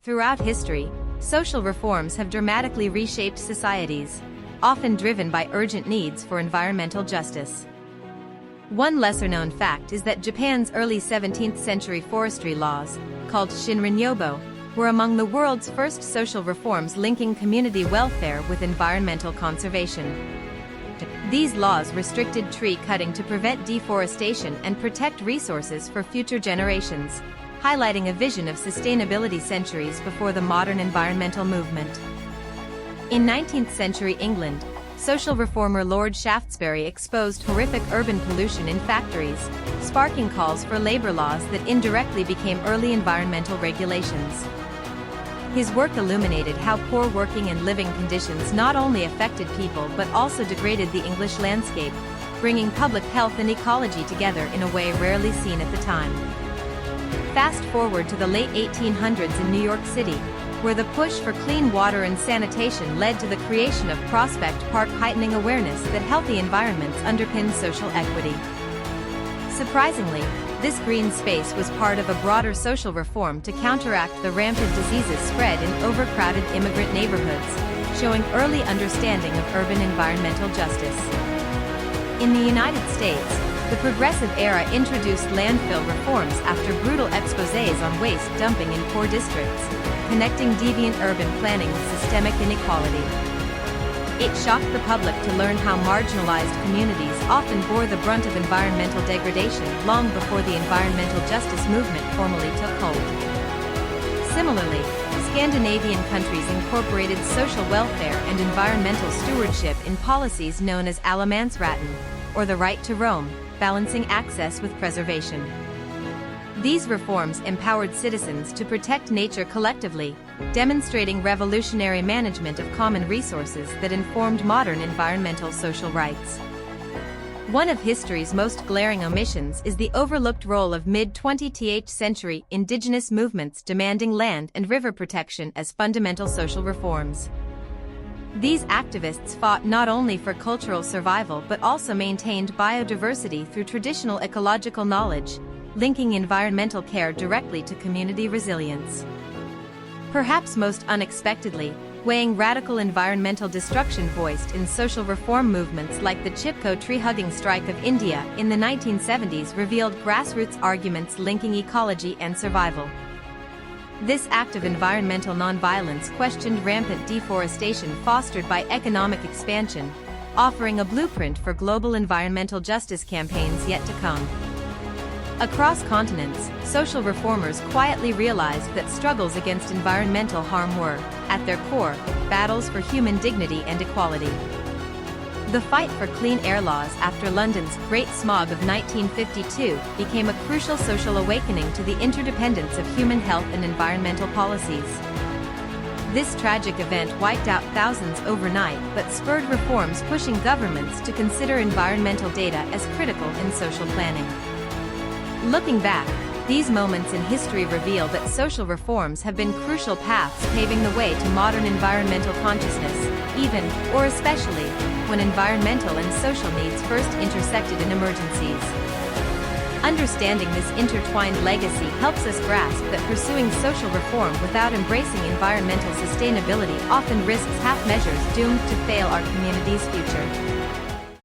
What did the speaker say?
Throughout history, social reforms have dramatically reshaped societies, often driven by urgent needs for environmental justice. One lesser-known fact is that Japan's early 17th century forestry laws, called Shinrin-yobo, were among the world's first social reforms linking community welfare with environmental conservation. These laws restricted tree cutting to prevent deforestation and protect resources for future generations, highlighting a vision of sustainability centuries before the modern environmental movement. In 19th century England, social reformer Lord Shaftesbury exposed horrific urban pollution in factories, sparking calls for labor laws that indirectly became early environmental regulations. His work illuminated how poor working and living conditions not only affected people but also degraded the English landscape, bringing public health and ecology together in a way rarely seen at the time. Fast forward to the late 1800s in New York City, where the push for clean water and sanitation led to the creation of Prospect Park, heightening awareness that healthy environments underpin social equity. Surprisingly, this green space was part of a broader social reform to counteract the rampant diseases spread in overcrowded immigrant neighborhoods, showing early understanding of urban environmental justice. In the United States, the Progressive Era introduced landfill reforms after brutal exposés on waste dumping in poor districts, connecting deviant urban planning with systemic inequality. It shocked the public to learn how marginalized communities often bore the brunt of environmental degradation long before the environmental justice movement formally took hold. Similarly, Scandinavian countries incorporated social welfare and environmental stewardship in policies known as allemansrätten, or the right to roam, balancing access with preservation. These reforms empowered citizens to protect nature collectively, demonstrating revolutionary management of common resources that informed modern environmental social rights. One of history's most glaring omissions is the overlooked role of mid-20th century indigenous movements demanding land and river protection as fundamental social reforms. These activists fought not only for cultural survival but also maintained biodiversity through traditional ecological knowledge, linking environmental care directly to community resilience. Perhaps most unexpectedly, weighing radical environmental destruction voiced in social reform movements like the Chipko tree-hugging strike of India in the 1970s revealed grassroots arguments linking ecology and survival. This act of environmental nonviolence questioned rampant deforestation fostered by economic expansion, offering a blueprint for global environmental justice campaigns yet to come. Across continents, social reformers quietly realized that struggles against environmental harm were, at their core, battles for human dignity and equality. The fight for clean air laws after London's Great Smog of 1952 became a crucial social awakening to the interdependence of human health and environmental policies. This tragic event wiped out thousands overnight but spurred reforms pushing governments to consider environmental data as critical in social planning. Looking back, these moments in history reveal that social reforms have been crucial paths paving the way to modern environmental consciousness, even, or especially, when environmental and social needs first intersected in emergencies. Understanding this intertwined legacy helps us grasp that pursuing social reform without embracing environmental sustainability often risks half measures doomed to fail our community's future.